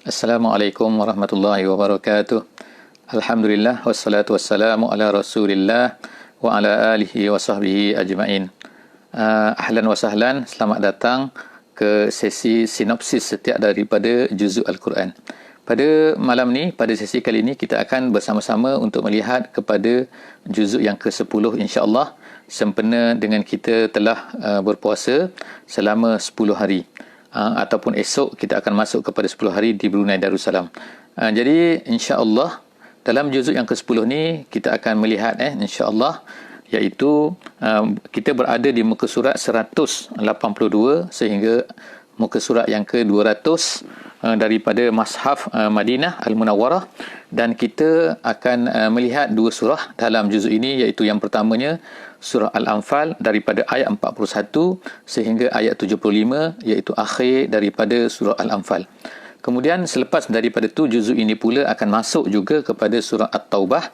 Assalamualaikum warahmatullahi wabarakatuh. Alhamdulillah wassalatu wassalamu ala Rasulillah wa ala alihi wa sahbihi ajma'in. Ahlan wa sahlan, selamat datang ke sesi sinopsis setiap daripada juzuk Al-Quran. Pada malam ni, pada sesi kali ini kita akan bersama-sama untuk melihat kepada juzuk yang ke-10 insya-Allah, sempena dengan kita telah berpuasa selama 10 hari. Ataupun esok kita akan masuk kepada 10 hari di Brunei Darussalam. Jadi insya-Allah dalam juzuk yang ke-10 ni kita akan melihat insya-Allah, iaitu kita berada di muka surat 182 sehingga muka surat yang ke-200 daripada Mashaf Madinah Al-Munawwarah, dan kita akan melihat dua surah dalam juzuk ini, iaitu yang pertamanya surah Al-Anfal daripada ayat 41 sehingga ayat 75, iaitu akhir daripada surah Al-Anfal. Kemudian selepas daripada itu, juzuk ini pula akan masuk juga kepada surah At-Taubah,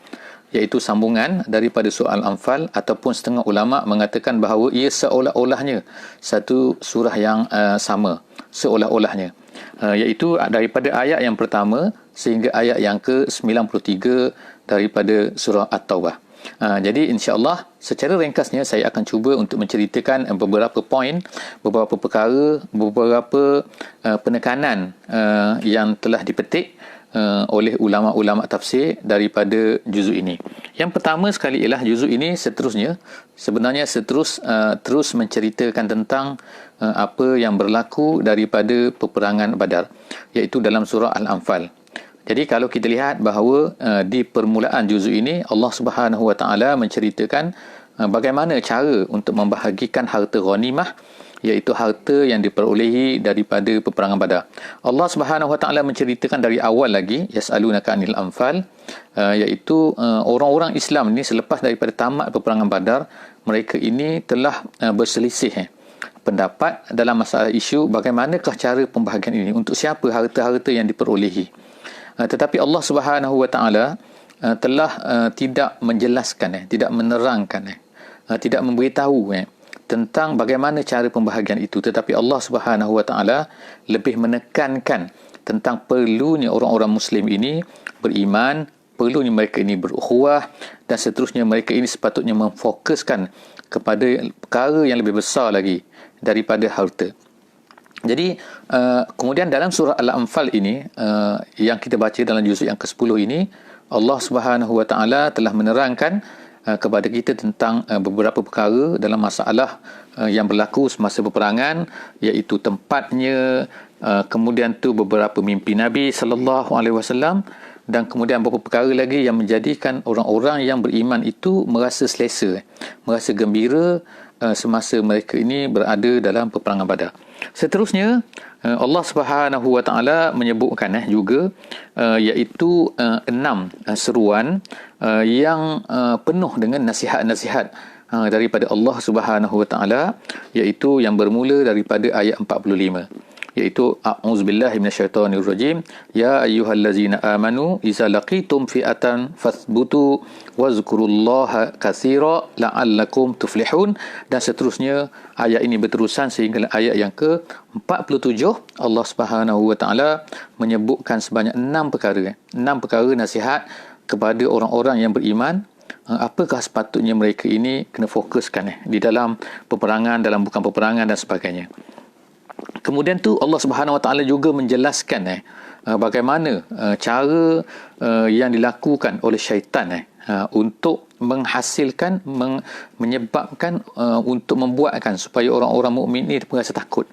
iaitu sambungan daripada surah Al-Anfal, ataupun setengah ulama mengatakan bahawa ia seolah-olahnya satu surah yang sama, seolah-olahnya, iaitu daripada ayat yang pertama sehingga ayat yang ke-93 daripada surah At-Taubah. Jadi insya-Allah secara ringkasnya saya akan cuba untuk menceritakan beberapa poin, beberapa perkara, beberapa penekanan yang telah dipetik oleh ulama-ulama tafsir daripada juzuk ini. Yang pertama sekali ialah juzuk ini sebenarnya terus menceritakan tentang apa yang berlaku daripada peperangan Badar, iaitu dalam surah Al-Anfal. Jadi kalau kita lihat bahawa di permulaan juzuk ini Allah Subhanahu Wa Taala menceritakan bagaimana cara untuk membahagikan harta ghanimah, iaitu harta yang diperolehi daripada peperangan Badar. Allah Subhanahu Wa Taala menceritakan dari awal lagi, yas'alunaka 'anil anfal, iaitu orang-orang Islam ni selepas daripada tamat peperangan Badar, mereka ini telah berselisih pendapat dalam masalah isu bagaimanakah cara pembahagian ini, untuk siapa harta-harta yang diperolehi. Tetapi Allah Subhanahu Wa Taala telah tidak menjelaskan, tidak menerangkan, tidak memberitahu tentang bagaimana cara pembahagian itu, tetapi Allah Subhanahu Wa Taala lebih menekankan tentang perlunya orang-orang Muslim ini beriman, perlunya mereka ini berukhuwah, dan seterusnya mereka ini sepatutnya memfokuskan kepada perkara yang lebih besar lagi daripada harta. Jadi kemudian dalam surah Al-Anfal ini yang kita baca dalam juzuk yang ke-10 ini, Allah Subhanahu Wa Taala telah menerangkan kepada kita tentang beberapa perkara dalam masalah yang berlaku semasa peperangan, iaitu tempatnya, kemudian tu beberapa mimpi Nabi sallallahu alaihi wasallam, dan kemudian beberapa perkara lagi yang menjadikan orang-orang yang beriman itu merasa selesa, merasa gembira semasa mereka ini berada dalam peperangan Badar. Seterusnya Allah Subhanahu Wa Taala menyebutkan juga iaitu 6 seruan yang penuh dengan nasihat-nasihat daripada Allah Subhanahu Wa Taala, iaitu yang bermula daripada ayat 45, iaitu a'udzubillahi minasyaitonirrajim, ya ayyuhallazina amanu idza laqitum fi'atan fathbutu wazkurullaha katsira la'allakum tuflihun, dan seterusnya ayat ini berterusan sehingga ayat yang ke-47. Allah Subhanahu Wa Taala menyebutkan sebanyak 6 perkara nasihat kepada orang-orang yang beriman, apakah sepatutnya mereka ini kena fokuskan di dalam peperangan, dalam bukan peperangan dan sebagainya. Kemudian tu Allah Subhanahu Wa Taala juga menjelaskan bagaimana cara yang dilakukan oleh syaitan untuk menghasilkan, menyebabkan, untuk membuatkan supaya orang-orang mukmin ini merasa takut.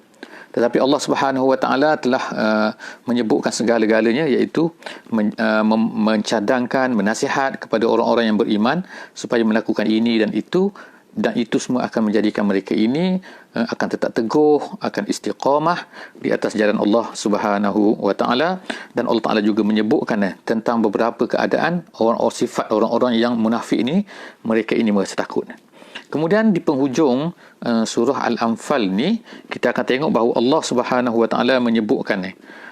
Tetapi Allah Subhanahu Wa Taala telah menyebutkan segala-galanya, iaitu mencadangkan, menasihat kepada orang-orang yang beriman supaya melakukan ini dan itu, dan itu semua akan menjadikan mereka ini akan tetap teguh, akan istiqamah di atas jalan Allah Subhanahu Wa Taala. Dan Allah Taala juga menyebutkan tentang beberapa keadaan sifat orang-orang yang munafik ini, mereka ini merasa takut. Kemudian di penghujung surah Al-Anfal ni kita akan tengok bahawa Allah Subhanahu Wa Taala menyebutkan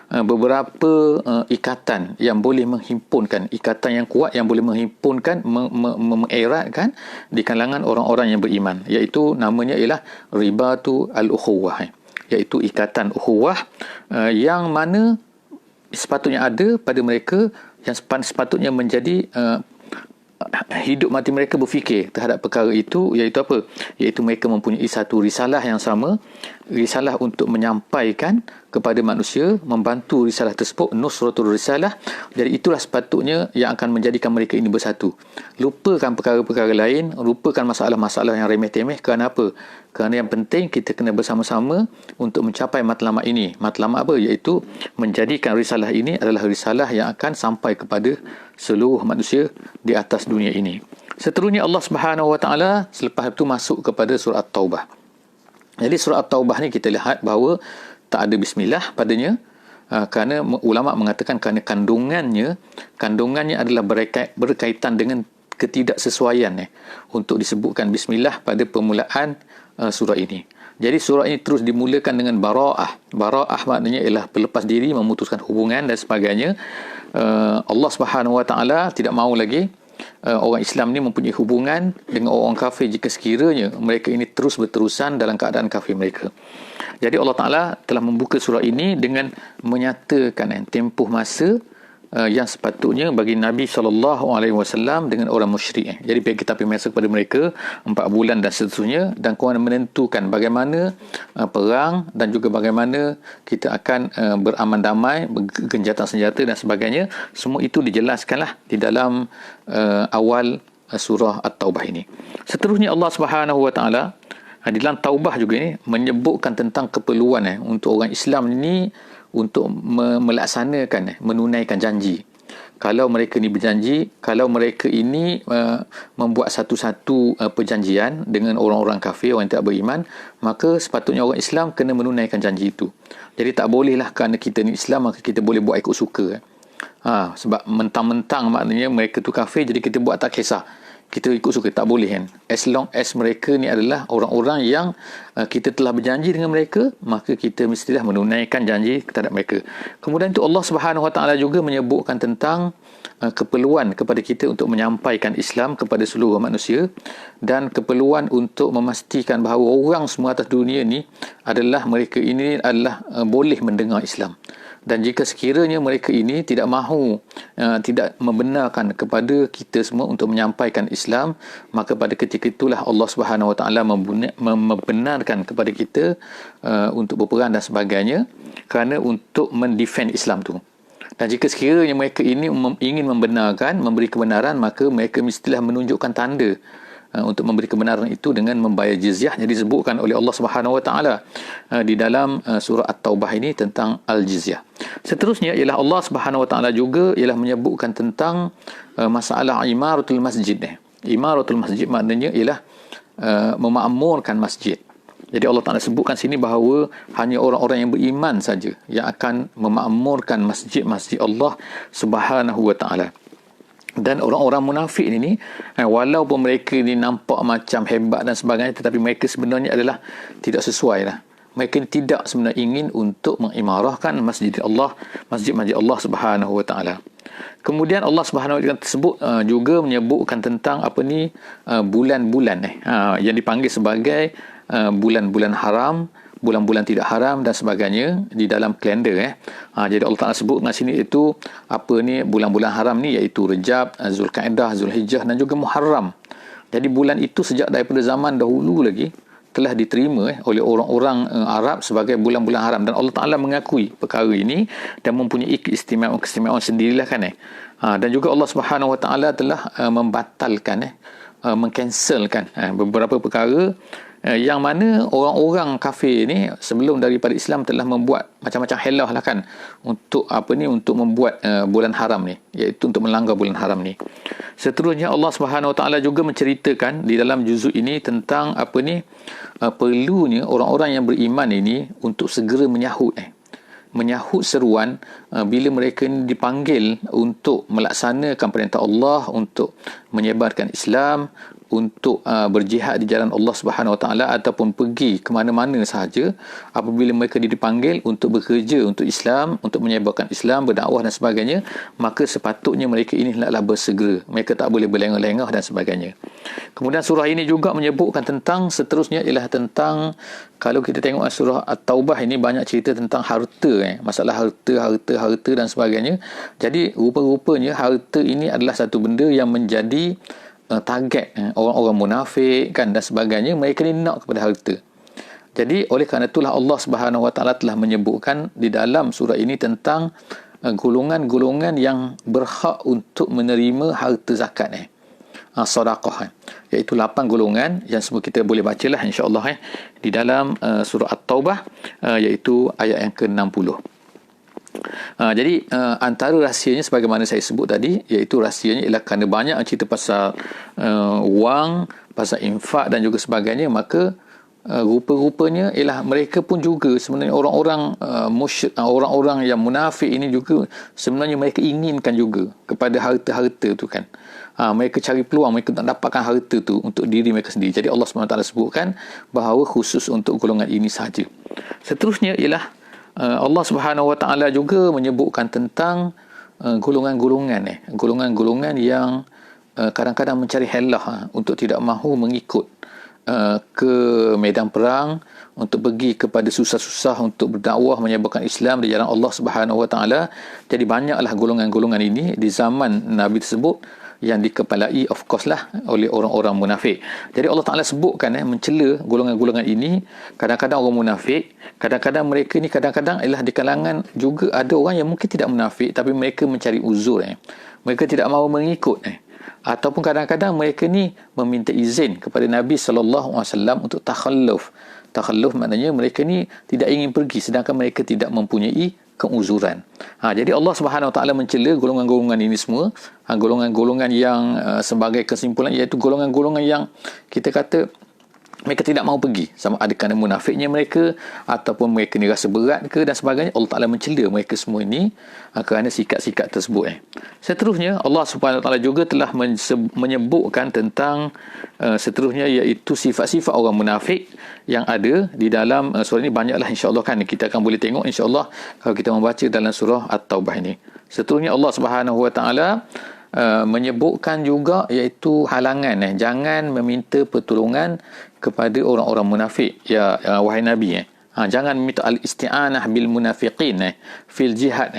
beberapa ikatan yang boleh menghimpunkan, ikatan yang kuat yang boleh menghimpunkan, mengeratkan di kalangan orang-orang yang beriman, iaitu namanya ialah ribatu al-ukhuwah, iaitu ikatan ukhuwah yang mana sepatutnya ada pada mereka yang sepatutnya menjadi hidup mati mereka berfikir terhadap perkara itu, iaitu apa? Iaitu mereka mempunyai satu risalah yang sama, risalah untuk menyampaikan kepada manusia, membantu risalah tersebut, nusratul risalah. Jadi itulah sepatutnya yang akan menjadikan mereka ini bersatu. Lupakan perkara-perkara lain, lupakan masalah-masalah yang remeh-temeh. Kerana apa? Kerana yang penting kita kena bersama-sama untuk mencapai matlamat ini. Matlamat apa? Iaitu menjadikan risalah ini adalah risalah yang akan sampai kepada seluruh manusia di atas dunia ini. Seterusnya Allah Subhanahu Wa Taala selepas itu masuk kepada surah At-Taubah. Jadi surah At-Taubah ni kita lihat bahawa tak ada bismillah padanya, kerana ulama mengatakan kerana kandungannya adalah berkaitan dengan ketidaksesuaian untuk disebutkan bismillah pada permulaan surah ini. Jadi surah ini terus dimulakan dengan bara'ah. Bara'ah maknanya ialah berlepas diri, memutuskan hubungan dan sebagainya. Allah Subhanahu Wa Taala tidak mahu lagi orang Islam ni mempunyai hubungan dengan orang kafir jika sekiranya mereka ini terus berterusan dalam keadaan kafir mereka. Jadi Allah Ta'ala telah membuka surah ini dengan menyatakan tempoh masa yang sepatutnya bagi Nabi SAW dengan orang musyrik. Jadi kita pergi masa kepada mereka 4 bulan dan seterusnya, dan Quran menentukan bagaimana perang dan juga bagaimana kita akan beraman damai, bergenjatan senjata dan sebagainya. Semua itu dijelaskanlah di dalam awal surah At-Taubah ini. Seterusnya Allah Subhanahu Wa Taala di dalam Taubah juga ini menyebutkan tentang keperluan untuk orang Islam ini untuk melaksanakan, menunaikan janji. Kalau mereka ni berjanji, kalau mereka ini membuat satu-satu perjanjian dengan orang-orang kafir, orang yang tak beriman, maka sepatutnya orang Islam kena menunaikan janji itu. Jadi tak bolehlah kerana kita ni Islam maka kita boleh buat ikut suka. Sebab mentang-mentang maknanya mereka tu kafir, jadi kita buat tak kisah, kita ikut suka, tak boleh kan. As long as mereka ni adalah orang-orang yang kita telah berjanji dengan mereka, maka kita mestilah menunaikan janji terhadap mereka. Kemudian itu Allah Subhanahu Wa Taala juga menyebutkan tentang keperluan kepada kita untuk menyampaikan Islam kepada seluruh manusia, dan keperluan untuk memastikan bahawa orang semua atas dunia ni adalah mereka ini adalah boleh mendengar Islam. Dan jika sekiranya mereka ini tidak mahu, tidak membenarkan kepada kita semua untuk menyampaikan Islam, maka pada ketika itulah Allah Subhanahu Wa Taala membenarkan kepada kita untuk berperang dan sebagainya, kerana untuk mendefend Islam tu. Dan jika sekiranya mereka ini ingin membenarkan, memberi kebenaran, maka mereka mestilah menunjukkan tanda untuk memberi kebenaran itu dengan membayar jizyah. Jadi disebutkan oleh Allah Subhanahu Wa Taala di dalam surah At-Taubah ini tentang al-jizyah. Seterusnya ialah Allah Subhanahu Wa Taala juga ialah menyebutkan tentang masalah imaratul masjid. Imaratul masjid maknanya ialah memakmurkan masjid. Jadi Allah Ta'ala sebutkan sini bahawa hanya orang-orang yang beriman saja yang akan memakmurkan masjid-masjid Allah Subhanahu Wa Taala. Dan orang-orang munafik ini, walaupun mereka ini nampak macam hebat dan sebagainya, tetapi mereka sebenarnya adalah tidak sesuai lah. Mereka tidak sebenarnya ingin untuk mengimarahkan masjid Allah Subhanahu Wa Taala. Kemudian Allah Subhanahu Wa Taala tersebut juga menyebutkan tentang bulan-bulan yang dipanggil sebagai bulan-bulan haram, bulan-bulan tidak haram dan sebagainya di dalam kalender. Jadi Allah Ta'ala sebut dengan sini itu bulan-bulan haram ni iaitu Rejab, Zulkaidah, Zulhijjah dan juga Muharram. Jadi bulan itu sejak daripada zaman dahulu lagi telah diterima oleh orang-orang Arab sebagai bulan-bulan haram, dan Allah Ta'ala mengakui perkara ini dan mempunyai keistimewaan sendirilah kan. Dan juga Allah Subhanahu Wa Ta'ala telah membatalkan, mengcancelkan beberapa perkara yang mana orang-orang kafir ni sebelum daripada Islam telah membuat macam-macam helah lah kan untuk untuk membuat bulan haram ni, iaitu untuk melanggar bulan haram ni. Seterusnya Allah Subhanahu Wa Taala juga menceritakan di dalam juzuk ini tentang perlunya orang-orang yang beriman ini untuk segera menyahut seruan bila mereka dipanggil untuk melaksanakan perintah Allah, untuk menyebarkan Islam, untuk berjihad di jalan Allah Subhanahu Wa Taala ataupun pergi ke mana-mana sahaja, apabila mereka dipanggil untuk bekerja untuk Islam, untuk menyebarkan Islam, berdakwah dan sebagainya, maka sepatutnya mereka ini hendaklah bersegera. Mereka tak boleh berlengah-lengah dan sebagainya. Kemudian surah ini juga menyebutkan tentang, seterusnya ialah tentang, kalau kita tengok surah At-Taubah ini banyak cerita tentang harta, masalah harta dan sebagainya. Jadi rupa-rupanya harta ini adalah satu benda yang menjadi target orang-orang munafik kan dan sebagainya. Mereka ni nak kepada harta. Jadi oleh kerana itulah Allah Subhanahu Wa Taala telah menyebutkan di dalam surah ini tentang golongan-golongan yang berhak untuk menerima harta zakat sedekah, iaitu 8 golongan yang semua kita boleh bacalah insya-Allah di dalam surah At-Taubah, iaitu ayat yang ke-60. Jadi antara rahsianya sebagaimana saya sebut tadi, iaitu rahsianya ialah kerana banyak cerita pasal wang, pasal infak dan juga sebagainya, maka rupa-rupanya ialah mereka pun juga sebenarnya orang-orang musyrik, orang-orang yang munafik ini juga sebenarnya mereka inginkan juga kepada harta-harta tu kan. Mereka cari peluang, mereka nak dapatkan harta tu untuk diri mereka sendiri. Jadi Allah SWT sebutkan bahawa khusus untuk golongan ini sahaja. Seterusnya ialah Allah Subhanahu Wa Taala juga menyebutkan tentang golongan-golongan yang kadang-kadang mencari helah untuk tidak mahu mengikut ke medan perang, untuk pergi kepada susah-susah untuk berdakwah menyebarkan Islam di jalan Allah Subhanahu Wa Taala. Jadi banyaklah golongan-golongan ini di zaman Nabi tersebut yang dikepalai of course lah oleh orang-orang munafik. Jadi Allah Ta'ala sebutkan mencela golongan-golongan ini. Kadang-kadang orang munafik, kadang-kadang mereka ni kadang-kadang ialah di kalangan juga ada orang yang mungkin tidak munafik tapi mereka mencari uzur mereka tidak mahu mengikut ataupun kadang-kadang mereka ni meminta izin kepada Nabi SAW untuk takhalluf. Takhalluf maknanya mereka ni tidak ingin pergi sedangkan mereka tidak mempunyai keuzuran. Jadi Allah Subhanahu Wa Taala mencela golongan-golongan ini semua, golongan-golongan yang sebagai kesimpulan iaitu golongan-golongan yang kita kata mereka tidak mahu pergi, sama ada kerana munafiknya mereka ataupun mereka ni rasa berat ke dan sebagainya. Allah Ta'ala mencela mereka semua ini kerana sikap-sikap tersebut. Seterusnya Allah Subhanahu Wa Taala juga telah menyebutkan tentang seterusnya iaitu sifat-sifat orang munafik yang ada di dalam surah ini. Banyaklah insya-Allah kan kita akan boleh tengok insya-Allah kalau kita membaca dalam surah At-Taubah ini. Seterusnya Allah Subhanahu Wa Taala menyebutkan juga iaitu halangan jangan meminta pertolongan kepada orang-orang munafik wahai Nabi jangan meminta al-isti'anah bil munafiqin fil jihad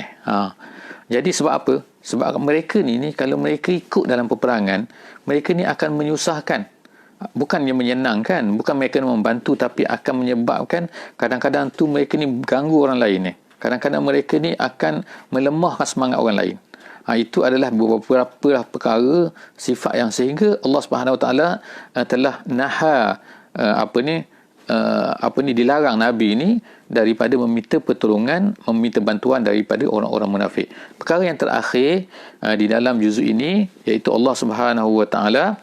Jadi sebab apa? Sebab mereka ni kalau mereka ikut dalam peperangan, mereka ni akan menyusahkan, bukannya menyenangkan, bukan mereka membantu, tapi akan menyebabkan kadang-kadang tu mereka ni ganggu orang lain kadang-kadang mereka ni akan melemahkan semangat orang lain. Itu adalah beberapa perkara sifat yang sehingga Allah Subhanahu Wa Taala telah dilarang Nabi ini daripada meminta pertolongan, meminta bantuan daripada orang-orang munafik. Perkara yang terakhir di dalam juzuk ini iaitu Allah Subhanahu Wa Taala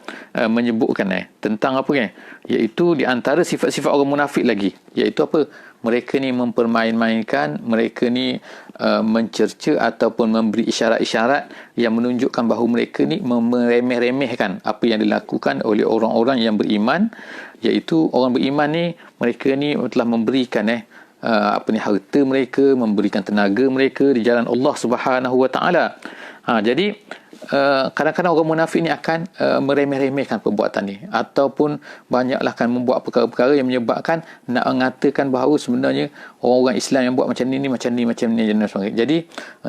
menyebutkan tentang apa iaitu di antara sifat-sifat orang munafik lagi, iaitu apa? Mereka ni mempermain-mainkan, mereka ni mencerca ataupun memberi isyarat-isyarat yang menunjukkan bahawa mereka ni meremeh-remehkan apa yang dilakukan oleh orang-orang yang beriman, iaitu orang beriman ni mereka ni telah memberikan harta mereka, memberikan tenaga mereka di jalan Allah Subhanahu Wa Taala. Jadi kadang-kadang orang munafik ni akan meremeh-remehkan perbuatan ni ataupun banyaklah akan membuat perkara-perkara yang menyebabkan nak mengatakan bahawa sebenarnya orang-orang Islam yang buat macam ni. Jadi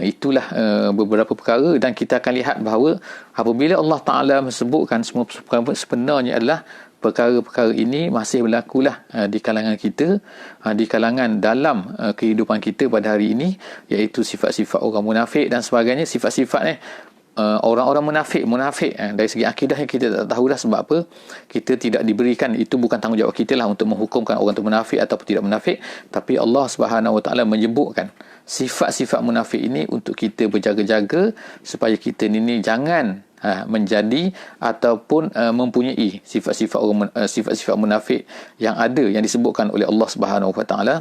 itulah beberapa perkara dan kita akan lihat bahawa apabila Allah Ta'ala sebutkan semua perkara sebenarnya adalah perkara-perkara ini masih berlakulah di kalangan kita, di kalangan dalam kehidupan kita pada hari ini, iaitu sifat-sifat orang munafik dan sebagainya. Sifat-sifat orang-orang munafik dari segi akidah kita tak tahulah sebab apa kita tidak diberikan, itu bukan tanggungjawab kita lah untuk menghukumkan orang itu munafik ataupun tidak munafik, tapi Allah Subhanahu Wa Taala menyebutkan sifat-sifat munafik ini untuk kita berjaga-jaga supaya kita ini jangan menjadi ataupun mempunyai sifat-sifat munafik yang ada, yang disebutkan oleh Allah Subhanahu Wa Taala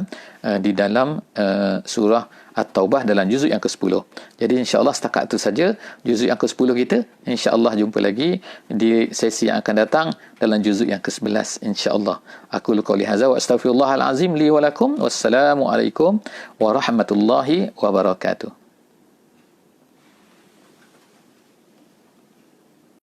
di dalam surah At-Taubah dalam juzuk yang ke-10. Jadi insya-Allah setakat itu saja juzuk yang ke-10 kita. Insya-Allah jumpa lagi di sesi yang akan datang dalam juzuk yang ke-11 insya-Allah. Aku qouli hadza wa astaghfirullahal azim li wa lakum. Wassalamualaikum warahmatullahi wabarakatuh.